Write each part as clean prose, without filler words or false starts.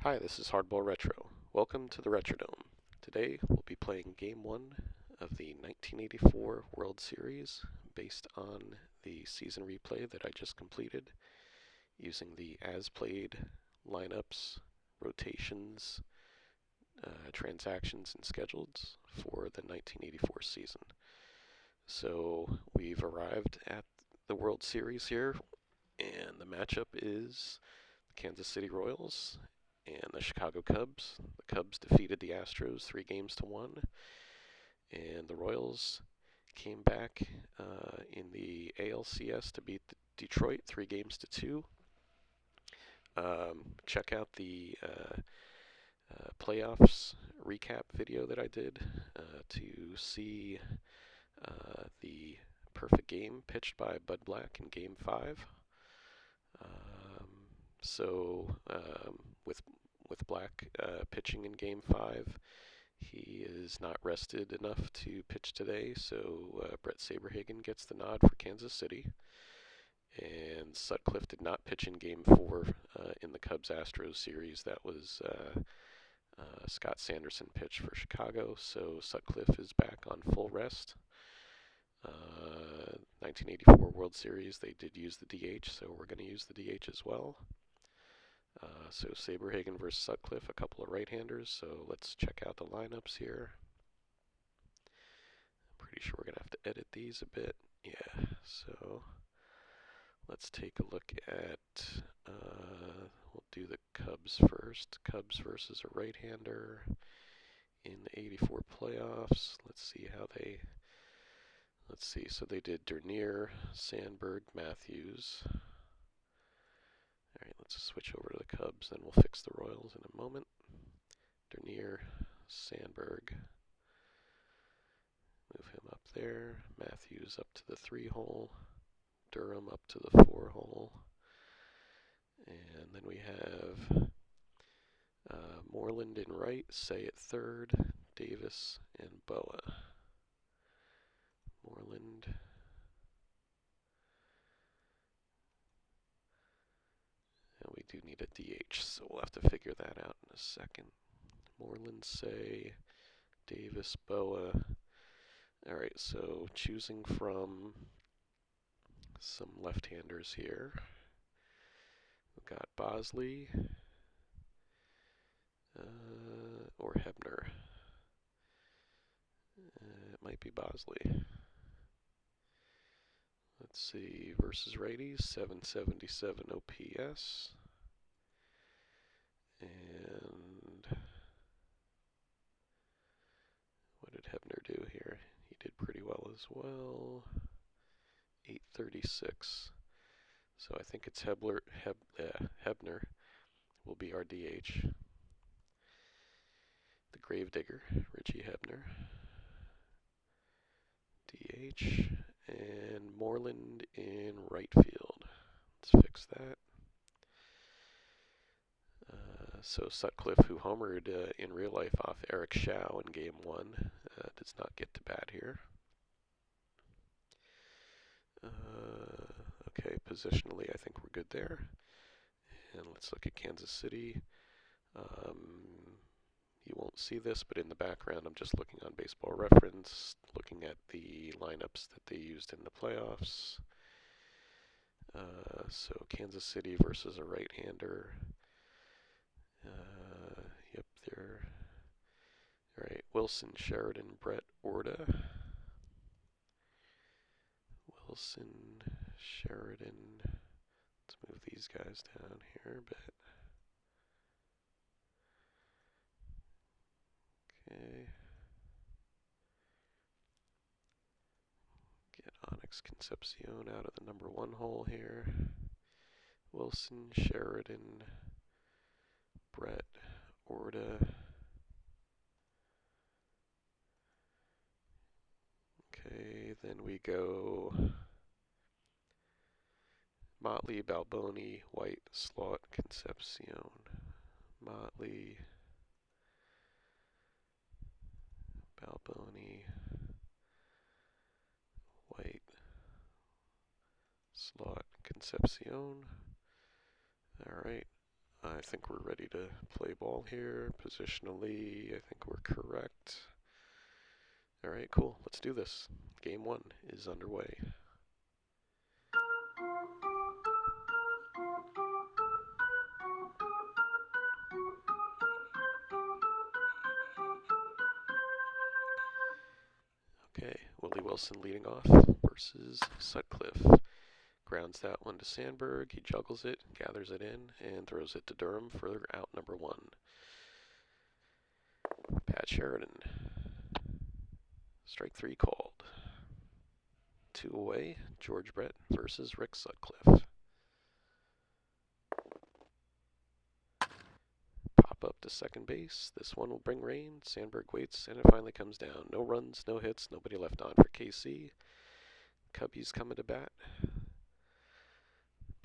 Hi, this is HardballRetro. Welcome to the Retrodome. Today we'll be playing Game 1 of the 1984 World Series based on the season replay that I just completed using the as played lineups, rotations, transactions, and schedules for the 1984 season. So we've arrived at the World Series here, and the matchup is the Kansas City Royals and the Chicago Cubs. The Cubs defeated the Astros 3 games to 1, and the Royals came back in the ALCS to beat Detroit 3 games to 2. Check out the playoffs recap video that I did to see the perfect game pitched by Bud Black in Game 5. With Black pitching in Game 5, he is not rested enough to pitch today, so Brett Saberhagen gets the nod for Kansas City. And Sutcliffe did not pitch in Game 4 in the Cubs-Astros series. That was Scott Sanderson pitched for Chicago, so Sutcliffe is back on full rest. 1984 World Series, they did use the DH, so we're going to use the DH as well. So Saberhagen versus Sutcliffe, a couple of right-handers, so let's check out the lineups here. I'm pretty sure we're going to have to edit these a bit. Yeah, so let's take a look at, we'll do the Cubs first. Cubs versus a right-hander in the 84 playoffs. Let's see, so they did Dernier, Sandberg, Matthews. Alright, let's switch over to the Cubs, then we'll fix the Royals in a moment. Dernier, Sandberg, move him up there. Matthews up to the 3-hole. Durham up to the 4-hole. And then we have Moreland in right, Say at third, Davis and Boa. Moreland. And we do need a DH, so we'll have to figure that out in a second. Moreland, Say, Davis, Boa. Alright, so choosing from some left-handers here. We've got Bosley or Hebner. It might be Bosley. Let's see, versus righties, 777 OPS. And what did Hebner do here? He did pretty well as well. 836. So I think it's Hebner will be our DH. The Gravedigger, Richie Hebner. DH. And Moreland in right field. Let's fix that. So Sutcliffe, who homered in real life off Eric Shao in Game 1, does not get to bat here. Okay, positionally I think we're good there. And let's look at Kansas City. You won't see this, but in the background I'm just looking on Baseball Reference, looking at the lineups that they used in the playoffs. So Kansas City versus a right-hander. Yep, they're right. Wilson, Sheridan, Brett, Orta. Wilson, Sheridan. Let's move these guys down here a bit. Okay. Get Onyx Concepcion out of the number 1 hole here. Wilson, Sheridan, Brett, Orta. Okay, then we go Motley, Balboni, White, Slot, Concepcion. Motley, Balboni, White, Slot, Concepcion. Alright, I think we're ready to play ball here. Positionally, I think we're correct. All right, cool. Let's do this. Game 1 is underway. Okay, Willie Wilson leading off versus Sutcliffe. Grounds that one to Sandberg. He juggles it, gathers it in, and throws it to Durham for out number 1. Pat Sheridan. Strike 3 called. 2 away, George Brett versus Rick Sutcliffe. Pop up to second base. This one will bring rain. Sandberg waits, and it finally comes down. No runs, no hits, nobody left on for KC. Cubbies coming to bat.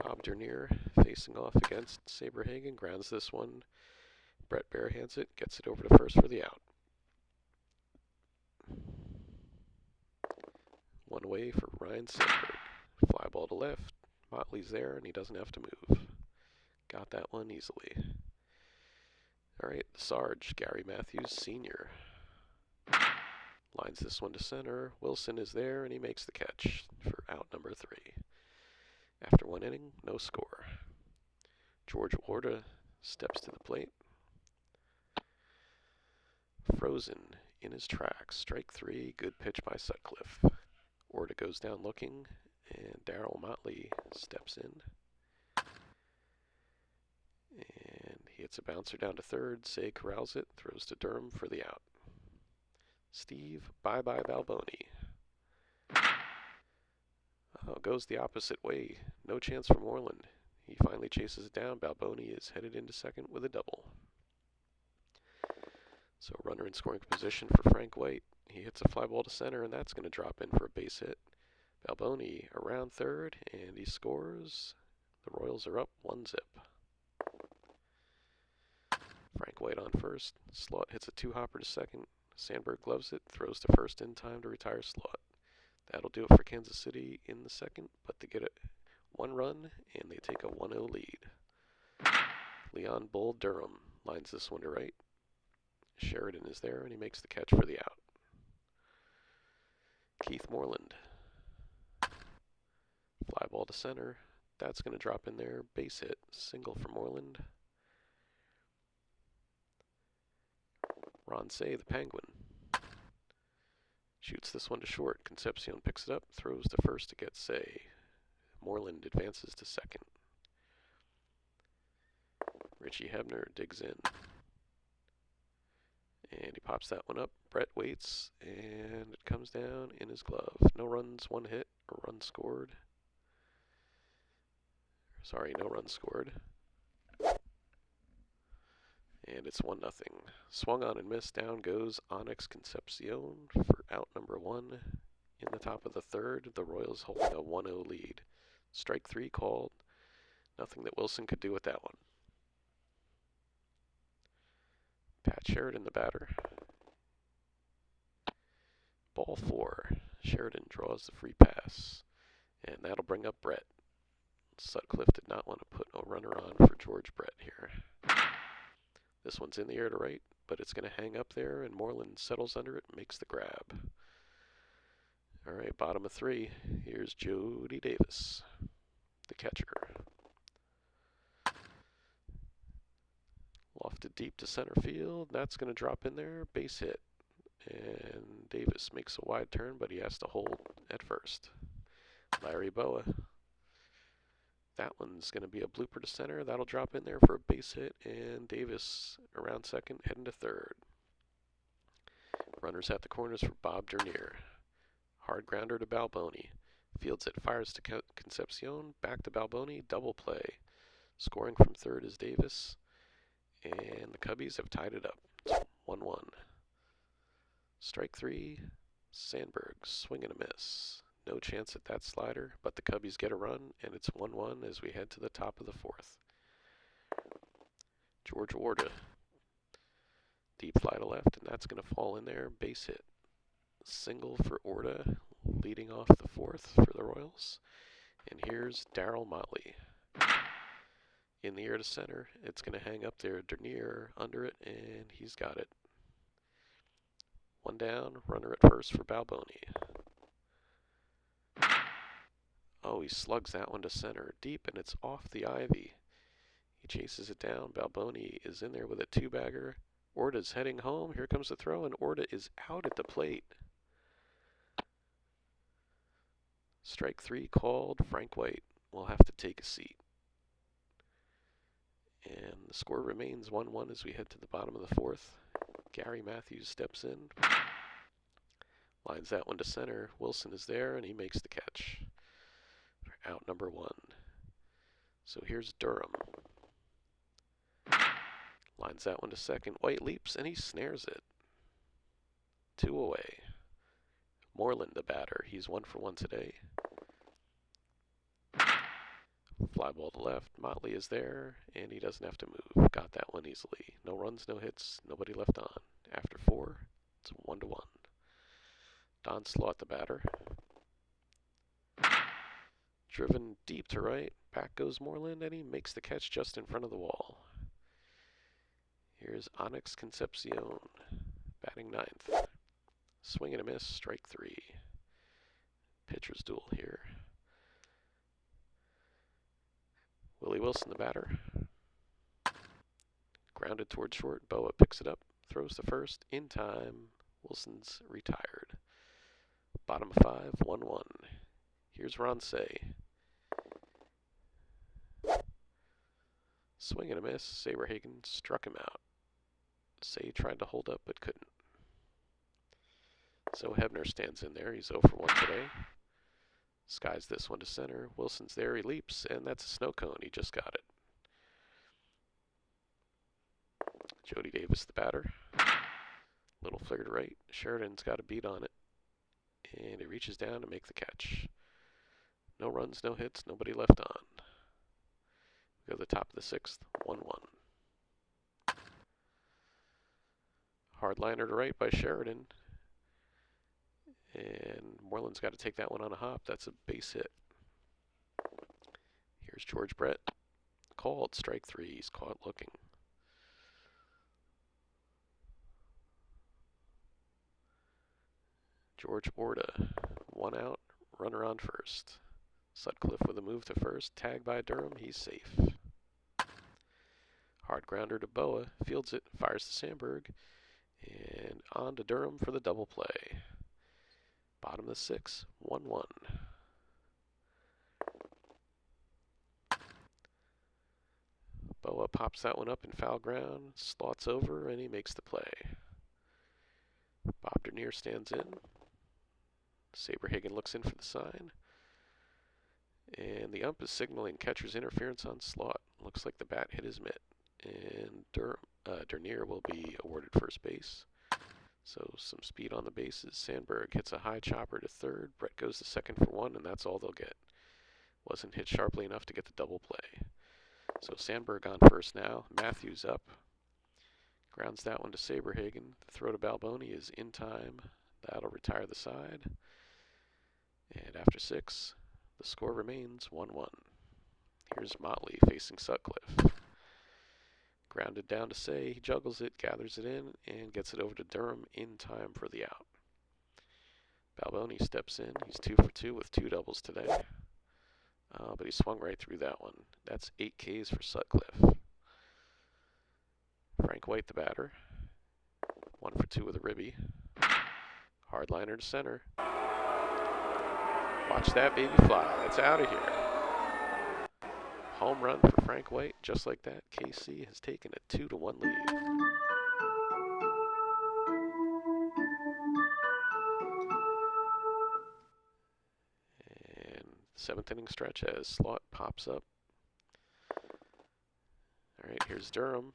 Bob Dernier facing off against Saberhagen. Grounds this one. Brett barehands it, gets it over to first for the out. 1 away for Ryan Sandberg. Fly ball to left. Motley's there, and he doesn't have to move. Got that one easily. All right, Sarge, Gary Matthews Sr. Lines this one to center. Wilson is there, and he makes the catch for out number 3. After 1 inning, no score. George Orta steps to the plate. Frozen in his tracks. Strike 3, good pitch by Sutcliffe. Orta goes down looking, and Darryl Motley steps in. And he hits a bouncer down to third. Say corrals it, throws to Durham for the out. Steve, bye-bye Balboni. Oh, goes the opposite way. No chance for Moreland. He finally chases it down. Balboni is headed into second with a double. So runner in scoring position for Frank White. He hits a fly ball to center, and that's going to drop in for a base hit. Balboni around third, and he scores. The Royals are up 1-0. Frank White on first. Slot hits a 2-hopper to second. Sandberg gloves it, throws to first in time to retire Slot. That'll do it for Kansas City in the second, but they get 1 run, and they take a 1-0 lead. Leon Bull Durham lines this one to right. Sheridan is there, and he makes the catch for the out. Keith Moreland. Fly ball to center. That's going to drop in there. Base hit. Single for Moreland. Ron Say, the Penguin. Shoots this one to short. Concepcion picks it up, throws to first to get Say. Moreland advances to second. Richie Hebner digs in. And he pops that one up. Brett waits, and it comes down in his glove. No runs, 1 hit, a run scored. Sorry, no runs scored. And it's 1-0. Swung on and missed. Down goes Onyx Concepcion for out number 1. In the top of the third, the Royals holding a 1-0 lead. Strike 3 called. Nothing that Wilson could do with that one. Pat Sheridan, the batter. Ball 4. Sheridan draws the free pass. And that'll bring up Brett. Sutcliffe did not want to put a runner on for George Brett here. This one's in the air to right, but it's going to hang up there, and Moreland settles under it and makes the grab. All right, bottom of 3. Here's Jody Davis, the catcher. Lofted deep to center field. That's going to drop in there. Base hit. And Davis makes a wide turn, but he has to hold at first. Larry Boa. That one's going to be a blooper to center. That'll drop in there for a base hit, and Davis around second, heading to third. Runners at the corners for Bob Dernier. Hard grounder to Balboni. Fields it, fires to Concepcion, back to Balboni, double play. Scoring from third is Davis, and the Cubbies have tied it up. It's 1-1. Strike 3, Sandberg, swing and a miss. No chance at that slider, but the Cubbies get a run, and it's 1-1 as we head to the top of the 4th. George Orta, deep fly to left, and that's going to fall in there. Base hit. Single for Orta, leading off the 4th for the Royals. And here's Darryl Motley. In the air to center. It's going to hang up there. Dernier under it, and he's got it. One down. Runner at first for Balboni. Oh, he slugs that one to center. Deep, and it's off the ivy. He chases it down. Balboni is in there with a two-bagger. Orta's heading home. Here comes the throw, and Orta is out at the plate. Strike three called. Frank White will have to take a seat. And the score remains 1-1 as we head to the bottom of the fourth. Gary Matthews steps in. Lines that one to center. Wilson is there, and he makes the catch. Out number one. So here's Durham. Lines that one to second. White leaps, and he snares it. 2 away. Moreland, the batter. He's 1 for 1 today. Fly ball to left. Motley is there, and he doesn't have to move. Got that one easily. No runs, no hits, nobody left on. After 4, it's 1-1. Don Slaught, the batter. Driven deep to right. Back goes Moreland, and he makes the catch just in front of the wall. Here's Onyx Concepcion, batting 9th. Swing and a miss, strike 3. Pitcher's duel here. Willie Wilson, the batter. Grounded toward short. Boa picks it up, throws to first. In time. Wilson's retired. Bottom of 5, 1-1. Here's Ron Say. Swing and a miss. Saberhagen struck him out. Say tried to hold up but couldn't. So Hebner stands in there. He's 0 for 1 today. Skies this one to center. Wilson's there. He leaps, and that's a snow cone. He just got it. Jody Davis, the batter. Little flicker to right. Sheridan's got a beat on it. And he reaches down to make the catch. No runs, no hits, nobody left on. We go to the top of the 6th, 1-1. Hard liner to right by Sheridan. And Moreland's got to take that one on a hop. That's a base hit. Here's George Brett. Called, strike 3. He's caught looking. George Orta, 1 out, runner on first. Sutcliffe with a move to first, tagged by Durham, he's safe. Hard grounder to Boa, fields it, fires to Sandberg, and on to Durham for the double play. Bottom of the 6th, 1-1. Boa pops that one up in foul ground, slots over, and he makes the play. Bob Dernier stands in. Saberhagen looks in for the sign. And the ump is signaling catcher's interference on Slaught. Looks like the bat hit his mitt. And Dernier will be awarded first base. So some speed on the bases. Sandberg hits a high chopper to third. Brett goes to second for 1, and that's all they'll get. Wasn't hit sharply enough to get the double play. So Sandberg on first now. Matthews up. Grounds that one to Saberhagen. The throw to Balboni is in time. That'll retire the side. And after 6, the score remains 1-1. Here's Motley facing Sutcliffe. Grounded down to Say. He juggles it, gathers it in, and gets it over to Durham in time for the out. Balboni steps in. He's 2 for 2 with 2 doubles today. But he swung right through that one. That's 8 Ks for Sutcliffe. Frank White, the batter. 1 for 2 with a ribby. Hard liner to center. Watch that baby fly. It's out of here. Home run for Frank White. Just like that, KC has taken a 2-1 lead. And 7th inning stretch as Slaught pops up. All right, here's Durham.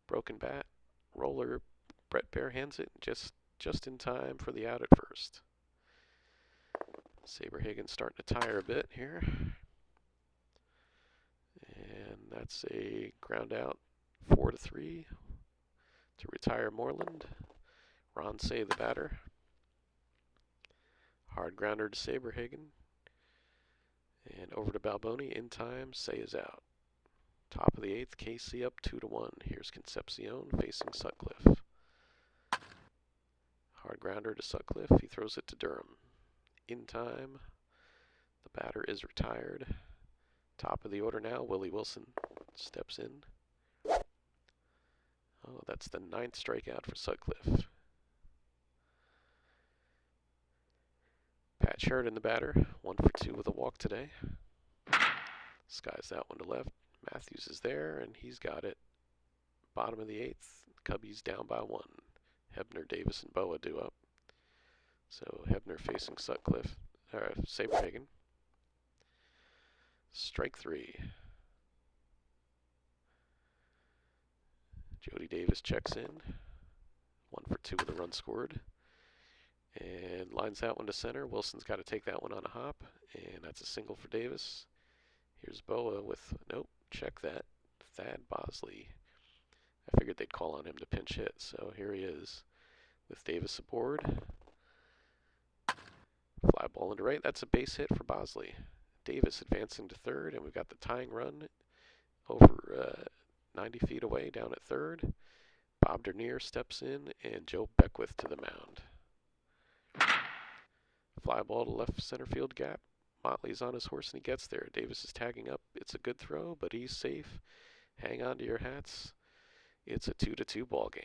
Broken bat. Roller. Brett barehands it just in time for the out at first. Saberhagen starting to tire a bit here. And that's a ground out 4-3 to retire Moreland. Ron Say, the batter. Hard grounder to Saberhagen. And over to Balboni in time. Say is out. Top of the 8th, KC up 2-1. Here's Concepcion facing Sutcliffe. Hard grounder to Sutcliffe. He throws it to Durham. In time. The batter is retired. Top of the order now, Willie Wilson steps in. Oh, that's the 9th strikeout for Sutcliffe. Pat Sheridan, the batter, 1 for 2 with a walk today. Skies that one to left. Matthews is there, and he's got it. Bottom of the 8th, Cubbies down by 1. Hebner, Davis, and Boa due up. So Hebner facing Sutcliffe, Saberhagen. Strike 3. Jody Davis checks in. 1 for 2 with a run scored. And lines that one to center. Wilson's got to take that one on a hop. And that's a single for Davis. Here's Boa with, nope, check that. Thad Bosley. I figured they'd call on him to pinch hit. So here he is with Davis aboard. Fly ball into right. That's a base hit for Bosley. Davis advancing to third, and we've got the tying run over 90 feet away down at third. Bob Dernier steps in, and Joe Beckwith to the mound. Fly ball to left center field gap. Motley's on his horse, and he gets there. Davis is tagging up. It's a good throw, but he's safe. Hang on to your hats. It's a 2-2 ball game.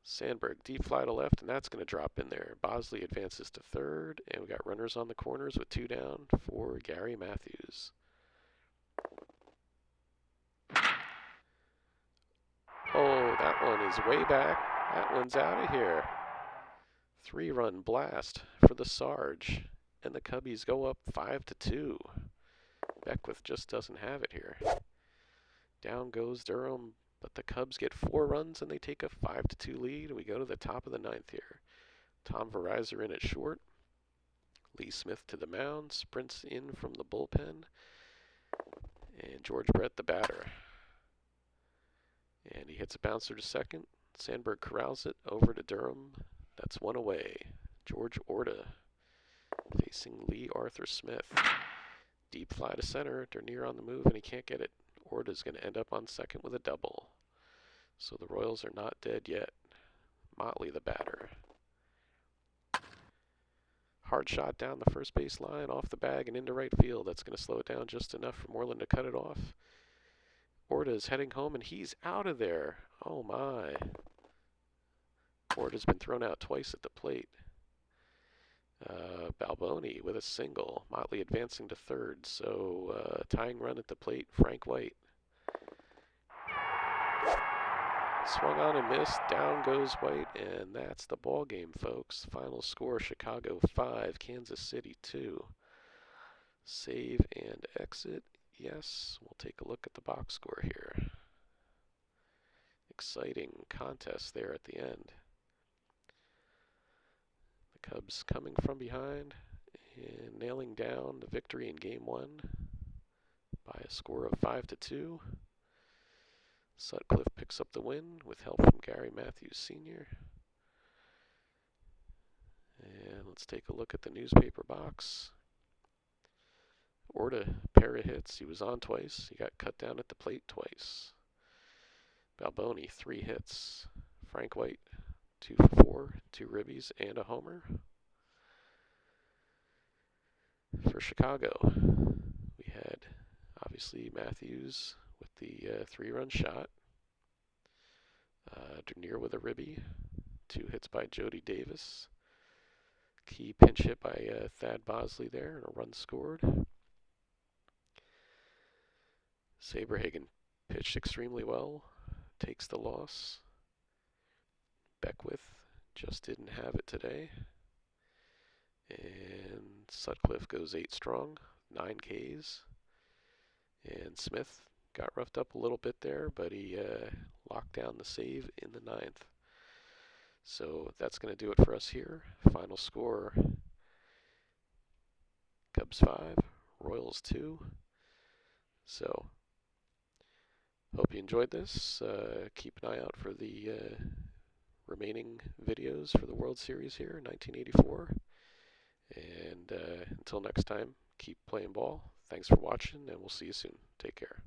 Sandberg, deep fly to left, and that's going to drop in there. Bosley advances to third, and we got runners on the corners with 2 down for Gary Matthews. Oh, that one is way back. That one's out of here. 3-run blast for the Sarge, and the Cubbies go up 5-2. Beckwith just doesn't have it here. Down goes Durham. But the Cubs get 4 runs and they take a 5-2 lead. We go to the top of the 9th here. Tom Verizon in at short. Lee Smith to the mound. Sprints in from the bullpen. And George Brett the batter. And he hits a bouncer to second. Sandberg corrals it over to Durham. That's 1 away. George Orta facing Lee Arthur Smith. Deep fly to center. Dernier on the move and he can't get it. Orta's going to end up on second with a double. So the Royals are not dead yet. Motley the batter. Hard shot down the first base line, off the bag and into right field. That's going to slow it down just enough for Moreland to cut it off. Orta is heading home and he's out of there. Oh my. Orta's been thrown out twice at the plate. Balboni with a single. Motley advancing to third. So tying run at the plate, Frank White. Swung on and missed. Down goes White, and that's the ball game, folks. Final score: Chicago 5, Kansas City 2. Save and exit. Yes, we'll take a look at the box score here. Exciting contest there at the end. The Cubs coming from behind and nailing down the victory in Game 1 by a score of 5-2. Sutcliffe picks up the win with help from Gary Matthews Sr. And let's take a look at the newspaper box. Orta, pair of hits. He was on twice. He got cut down at the plate twice. Balboni, 3 hits. Frank White, 2 for 4, 2 ribbies, and a homer. For Chicago, we had obviously Matthews with the 3-run shot. Dernier with a ribby. 2 hits by Jody Davis. Key pinch hit by Thad Bosley there, and a run scored. Saberhagen pitched extremely well, takes the loss. Beckwith just didn't have it today. And Sutcliffe goes 8 strong, 9 Ks. And Smith got roughed up a little bit there, but he locked down the save in the 9th. So that's going to do it for us here. Final score, Cubs 5, Royals 2. So hope you enjoyed this. Keep an eye out for the remaining videos for the World Series here in 1984. And until next time, keep playing ball. thanks for watching, and we'll see you soon. Take care.